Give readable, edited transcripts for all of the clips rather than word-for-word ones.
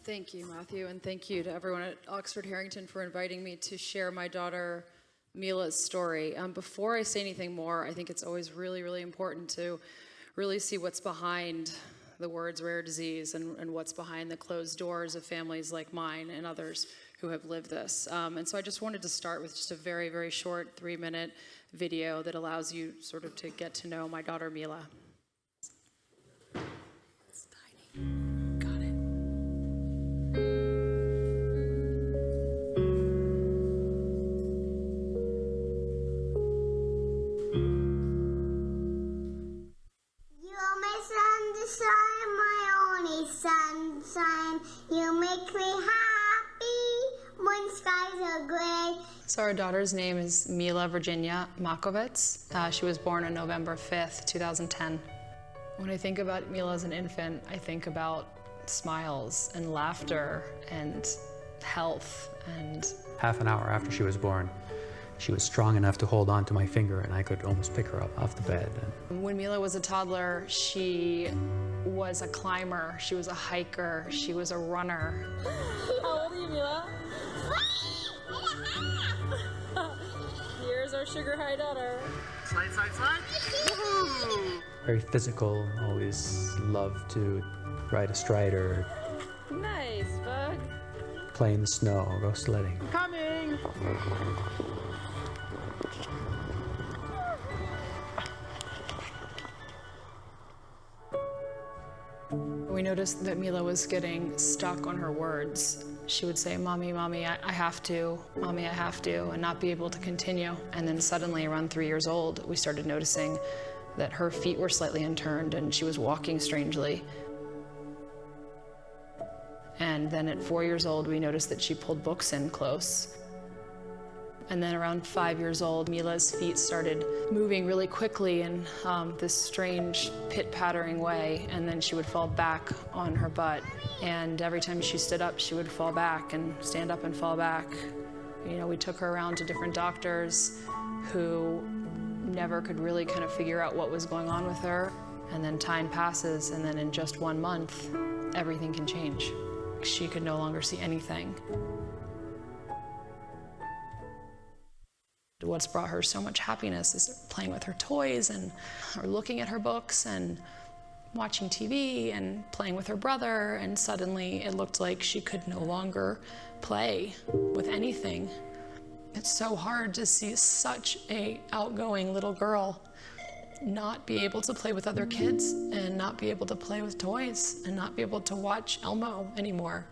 Thank you, Matthew, and thank you to everyone at Oxford-Harrington for inviting me to share my daughter Mila's story. Before I say anything more, I think it's always really, really important to really see what's behind the words rare disease and what's behind the closed doors of families like mine and others who have lived this. And so I just wanted to start with just a very, very short 3-minute video that allows you sort of to get to know my daughter Mila. It's tiny. Got it. Sunshine, you make me happy when skies are gray. So our daughter's name is Mila Virginia Makovitz. She was born on November 5th, 2010. When I think about Mila as an infant, I think about smiles and laughter and health and... Half an hour after she was born, she was strong enough to hold on to my finger and I could almost pick her up off the bed. When Mila was a toddler, she was a climber, she was a hiker, she was a runner. How old are you, Mila? Here's our sugar high daughter. Slide, slide, slide. Very physical, always loved to ride a strider. Nice, bug. Play in the snow, go sledding. Coming! We noticed that Mila was getting stuck on her words. She would say, "Mommy, Mommy, I have to. Mommy, I have to," and not be able to continue. And then suddenly, around 3 years old, we started noticing that her feet were slightly unturned and she was walking strangely. And then at 4 years old, we noticed that she pulled books in close. And then around 5 years old, Mila's feet started moving really quickly in this strange pit-pattering way, and then she would fall back on her butt. And every time she stood up, she would fall back and stand up and fall back. You know, we took her around to different doctors who never could really kind of figure out what was going on with her. And then time passes, and then in just 1 month, everything can change. She could no longer see anything. What's brought her so much happiness is playing with her toys and or looking at her books and watching TV and playing with her brother, and suddenly it looked like she could no longer play with anything. It's so hard to see such an outgoing little girl not be able to play with other kids and not be able to play with toys and not be able to watch Elmo anymore.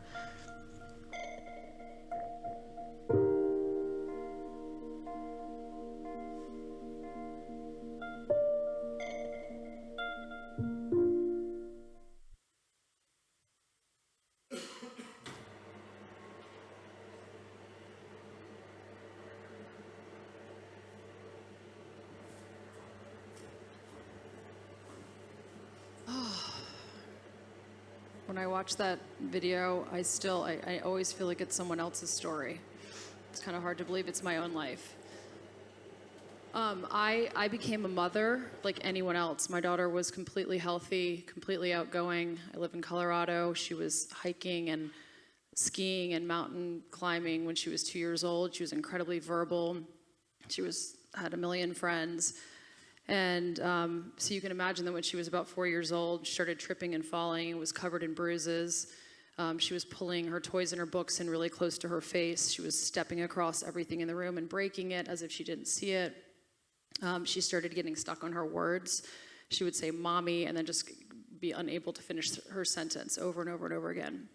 When I watch that video, I always feel like it's someone else's story. It's kind of hard to believe it's my own life. I became a mother like anyone else. My daughter was completely healthy, completely outgoing. I live in Colorado. She was hiking and skiing and mountain climbing when she was 2 years old. She was incredibly verbal. She had a million friends. And so you can imagine that when she was about 4 years old, she started tripping and falling and was covered in bruises. She was pulling her toys and her books in really close to her face. She was stepping across everything in the room and breaking it as if she didn't see it. She started getting stuck on her words. She would say, "Mommy," and then just be unable to finish her sentence over and over and over again.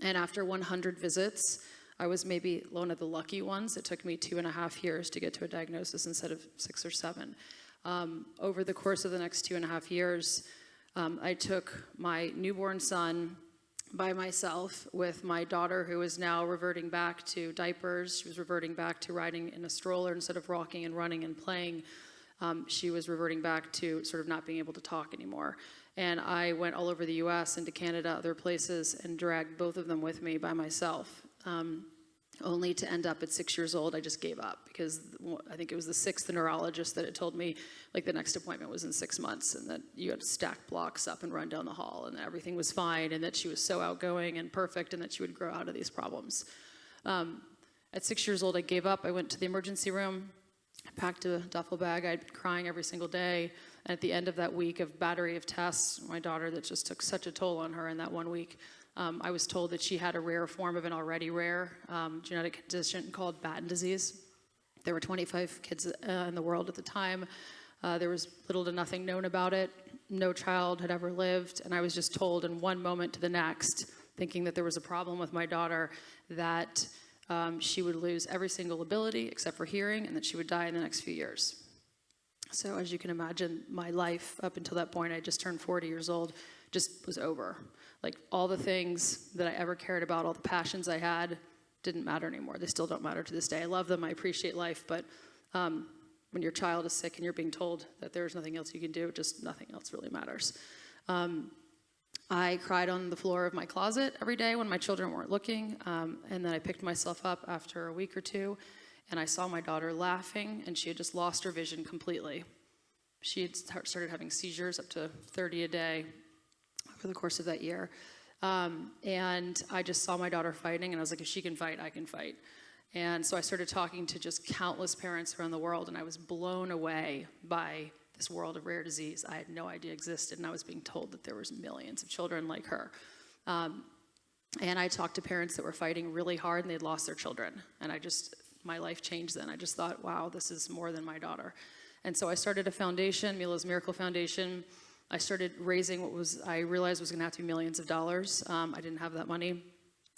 And after 100 visits, I was maybe one of the lucky ones. It took me 2.5 years to get to a diagnosis instead of 6 or 7. Over the course of the next 2.5 years, I took my newborn son by myself with my daughter, who is now reverting back to diapers. She was reverting back to riding in a stroller instead of rocking and running and playing. She was reverting back to sort of not being able to talk anymore. And I went all over the US, into Canada, other places, and dragged both of them with me by myself. only to end up at 6 years old, I just gave up because I think it was the sixth neurologist that had told me, like, the next appointment was in 6 months and that you had to stack blocks up and run down the hall and that everything was fine and that she was so outgoing and perfect and that she would grow out of these problems. At 6 years old, I gave up. I went to the emergency room, packed a duffel bag. I'd been crying every single day. And at the end of that week of battery of tests, my daughter that just took such a toll on her in that 1 week, I was told that she had a rare form of an already rare genetic condition called Batten Disease. There were 25 kids in the world at the time. There was little to nothing known about it. No child had ever lived. And I was just told in one moment to the next, thinking that there was a problem with my daughter, that she would lose every single ability except for hearing and that she would die in the next few years. So as you can imagine, my life up until that point, I just turned 40 years old, just was over. Like, all the things that I ever cared about, all the passions I had, didn't matter anymore. They still don't matter to this day. I love them, I appreciate life, but when your child is sick and you're being told that there's nothing else you can do, just nothing else really matters. I cried on the floor of my closet every day when my children weren't looking, and then I picked myself up after a week or two, and I saw my daughter laughing, and she had just lost her vision completely. She had started having seizures up to 30 a day over the course of that year. And I just saw my daughter fighting, and I was like, if she can fight, I can fight. And so I started talking to just countless parents around the world, and I was blown away by this world of rare disease I had no idea existed, and I was being told that there was millions of children like her. And I talked to parents that were fighting really hard, and they'd lost their children. And my life changed then. I just thought, wow, this is more than my daughter. And so I started a foundation, Mila's Miracle Foundation. I started raising I realized was going to have to be millions of dollars. I didn't have that money.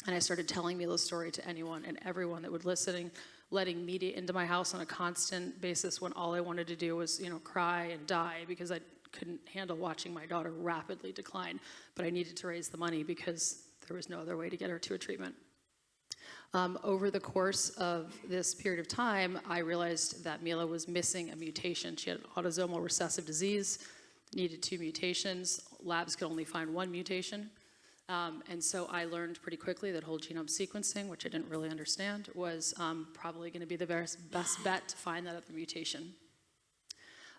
And I started telling Mila's story to anyone and everyone that would listen, letting media into my house on a constant basis when all I wanted to do was, cry and die because I couldn't handle watching my daughter rapidly decline. But I needed to raise the money because there was no other way to get her to a treatment. Over the course of this period of time, I realized that Mila was missing a mutation. She had autosomal recessive disease, needed 2 mutations. Labs could only find 1 mutation. And so I learned pretty quickly that whole genome sequencing, which I didn't really understand, was probably going to be the best bet to find that other mutation.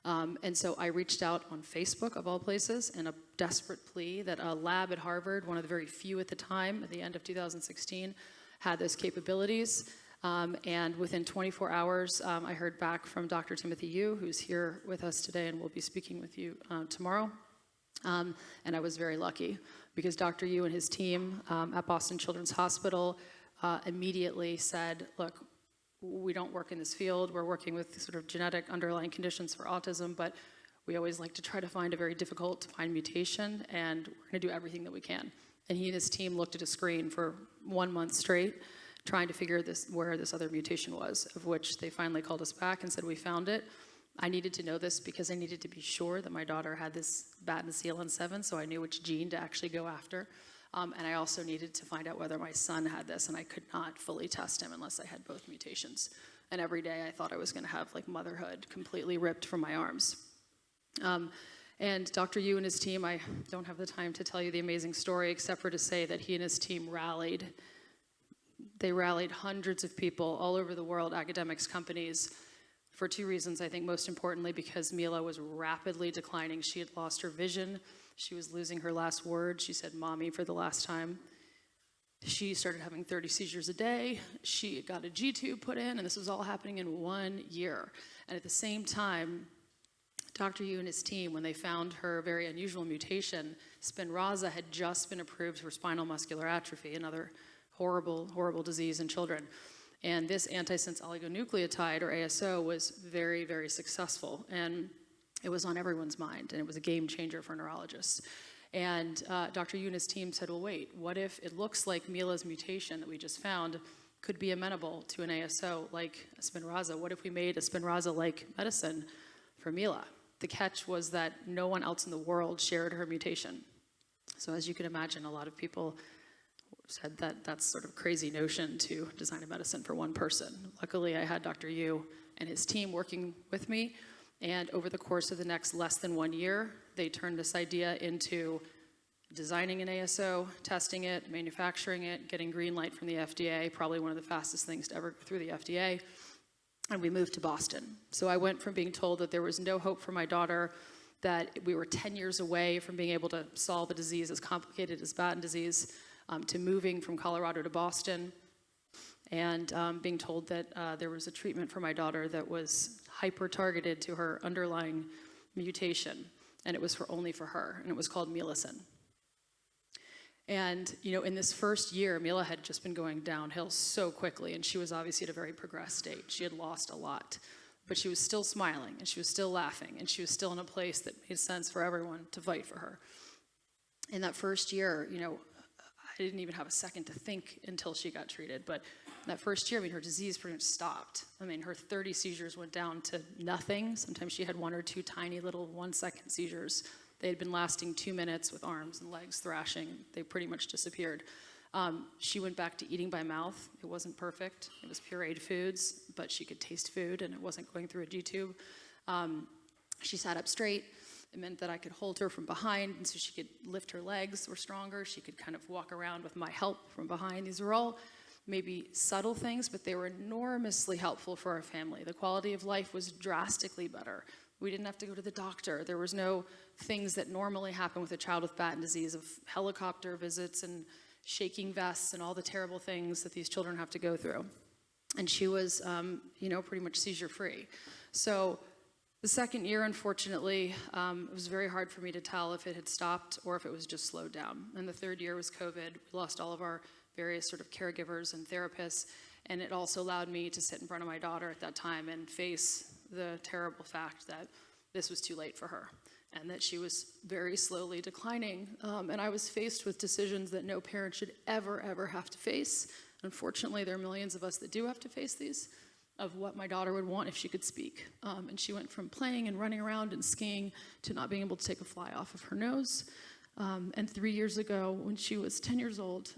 And so I reached out on Facebook, of all places, in a desperate plea that a lab at Harvard, one of the very few at the time, at the end of 2016, had those capabilities. And within 24 hours, I heard back from Dr. Timothy Yu, who's here with us today and will be speaking with you tomorrow. And I was very lucky because Dr. Yu and his team at Boston Children's Hospital immediately said, look, we don't work in this field. We're working with sort of genetic underlying conditions for autism, but we always like to try to find a very difficult to find mutation, and we're going to do everything that we can. And he and his team looked at a screen for 1 month straight, trying to figure where this other mutation was, of which they finally called us back and said, we found it. I needed to know this because I needed to be sure that my daughter had this Batten CLN7, so I knew which gene to actually go after. And I also needed to find out whether my son had this, and I could not fully test him unless I had both mutations. And every day I thought I was going to have like motherhood completely ripped from my arms. And Dr. Yu and his team, I don't have the time to tell you the amazing story except for to say that he and his team rallied. They rallied hundreds of people all over the world, academics, companies, for 2 reasons. I think most importantly because Mila was rapidly declining. She had lost her vision. She was losing her last word. She said mommy for the last time. She started having 30 seizures a day. She got a G-tube put in, and this was all happening in 1 year. And at the same time, Dr. Yu and his team, when they found her very unusual mutation, Spinraza had just been approved for spinal muscular atrophy, another horrible, horrible disease in children. And this antisense oligonucleotide, or ASO, was very, very successful. And it was on everyone's mind, and it was a game changer for neurologists. And Dr. Yu and his team said, well, wait, what if it looks like Mila's mutation that we just found could be amenable to an ASO like a Spinraza? What if we made a Spinraza-like medicine for Mila? The catch was that no one else in the world shared her mutation. So as you can imagine, a lot of people said that that's sort of crazy notion to design a medicine for one person. Luckily, I had Dr. Yu and his team working with me, and over the course of the next less than 1 year, they turned this idea into designing an ASO, testing it, manufacturing it, getting green light from the FDA, probably one of the fastest things to ever go through the FDA. And we moved to Boston. So I went from being told that there was no hope for my daughter, that we were 10 years away from being able to solve a disease as complicated as Batten disease, to moving from Colorado to Boston, and being told that there was a treatment for my daughter that was hyper-targeted to her underlying mutation, and it was only for her, and it was called Milasin. And, in this first year, Mila had just been going downhill so quickly, and she was obviously at a very progressed state. She had lost a lot, but she was still smiling, and she was still laughing, and she was still in a place that made sense for everyone to fight for her. In that first year, I didn't even have a second to think until she got treated, but that first year, her disease pretty much stopped. Her 30 seizures went down to nothing. Sometimes she had 1 or 2 tiny little 1-second seizures. They had been lasting 2 minutes with arms and legs thrashing. They pretty much disappeared. She went back to eating by mouth. It wasn't perfect. It was pureed foods, but she could taste food, and it wasn't going through a G-tube. She sat up straight. It meant that I could hold her from behind, and so she could lift her legs were stronger. She could kind of walk around with my help from behind. These were all maybe subtle things, but they were enormously helpful for our family. The quality of life was drastically better. We didn't have to go to the doctor. There was no things that normally happen with a child with Batten disease, of helicopter visits and shaking vests and all the terrible things that these children have to go through. And she was, pretty much seizure-free. So the second year, unfortunately, it was very hard for me to tell if it had stopped or if it was just slowed down. And the third year was COVID. We lost all of our various sort of caregivers and therapists, and it also allowed me to sit in front of my daughter at that time and face the terrible fact that this was too late for her and that she was very slowly declining. And I was faced with decisions that no parent should ever, ever have to face. Unfortunately, there are millions of us that do have to face these, of what my daughter would want if she could speak. And she went from playing and running around and skiing to not being able to take a fly off of her nose. And 3 years ago, when she was 10 years old,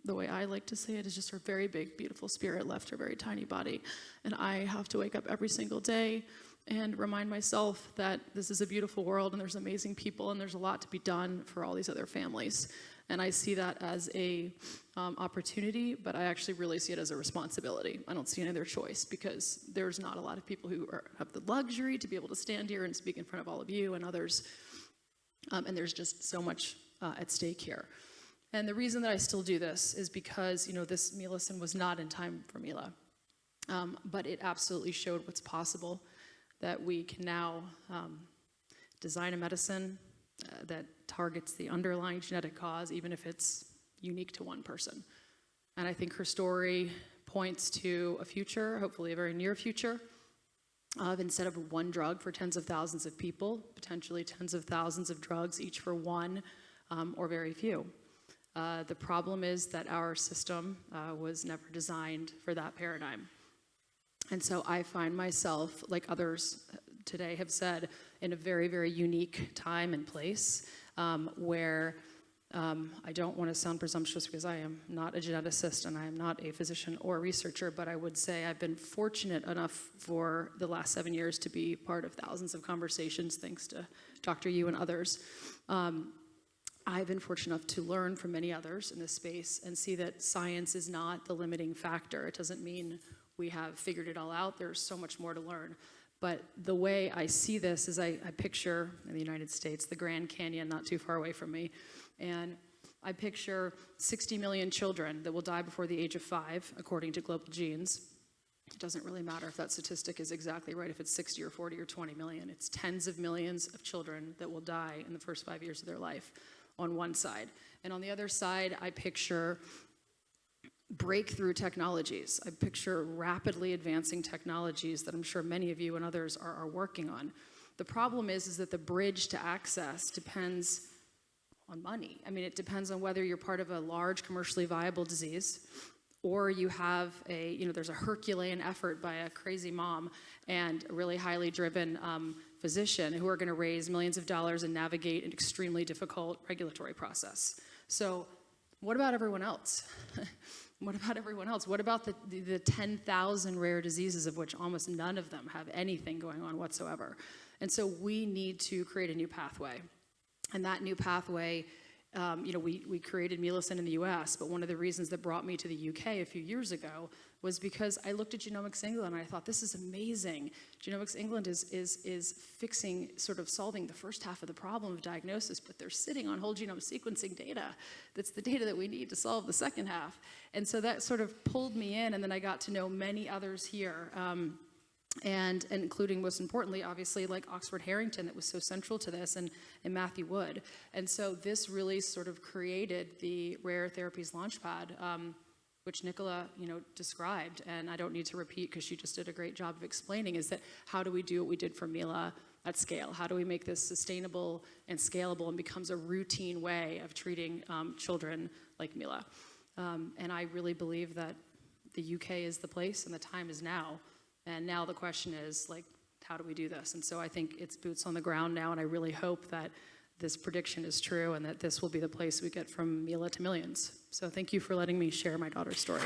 the way I like to say it is just her very big, beautiful spirit left her very tiny body. And I have to wake up every single day and remind myself that this is a beautiful world and there's amazing people and there's a lot to be done for all these other families. And I see that as a opportunity, but I actually really see it as a responsibility. I don't see any other choice, because there's not a lot of people who have the luxury to be able to stand here and speak in front of all of you and others. And there's just so much at stake here. And the reason that I still do this is because, this Milasin was not in time for Mila. But it absolutely showed what's possible, that we can now design a medicine that targets the underlying genetic cause, even if it's unique to one person. And I think her story points to a future, hopefully a very near future, of instead of one drug for tens of thousands of people, potentially tens of thousands of drugs, each for one or very few. The problem is that our system was never designed for that paradigm. And so I find myself, like others today have said, in a very, very unique time and place where I don't want to sound presumptuous because I am not a geneticist and I am not a physician or a researcher, but I would say I've been fortunate enough for the last 7 years to be part of thousands of conversations, thanks to Dr. Yu and others. I've been fortunate enough to learn from many others in this space and see that science is not the limiting factor. It doesn't mean we have figured it all out. There's so much more to learn. But the way I see this is I picture, in the United States, the Grand Canyon not too far away from me, and I picture 60 million children that will die before the age of 5, according to Global Genes. It doesn't really matter if that statistic is exactly right, if it's 60 or 40 or 20 million. It's tens of millions of children that will die in the first 5 years of their life on one side. And on the other side, I picture breakthrough technologies. I picture rapidly advancing technologies that I'm sure many of you and others are working on. The problem is that the bridge to access depends on money. I mean, it depends on whether you're part of a large commercially viable disease or you have there's a Herculean effort by a crazy mom and a really highly driven physician who are going to raise millions of dollars and navigate an extremely difficult regulatory process. So what about everyone else? What about everyone else? What about the 10,000 rare diseases of which almost none of them have anything going on whatsoever? And so we need to create a new pathway. And that new pathway, we created Milasen in the US, but one of the reasons that brought me to the UK a few years ago was because I looked at Genomics England and I thought, this is amazing. Genomics England is fixing, sort of solving the first half of the problem of diagnosis, but they're sitting on whole genome sequencing data. That's the data that we need to solve the second half. And so that sort of pulled me in, and then I got to know many others here. And including, most importantly, obviously, like Oxford-Harrington, that was so central to this, and Matthew Wood. And so this really sort of created the Rare Therapies Launchpad, which Nicola, described, and I don't need to repeat because she just did a great job of explaining, is that how do we do what we did for Mila at scale? How do we make this sustainable and scalable and becomes a routine way of treating children like Mila? And I really believe that the UK is the place and the time is now. And now the question is, how do we do this? And so I think it's boots on the ground now, and I really hope that this prediction is true and that this will be the place we get from Mila to millions. So thank you for letting me share my daughter's story.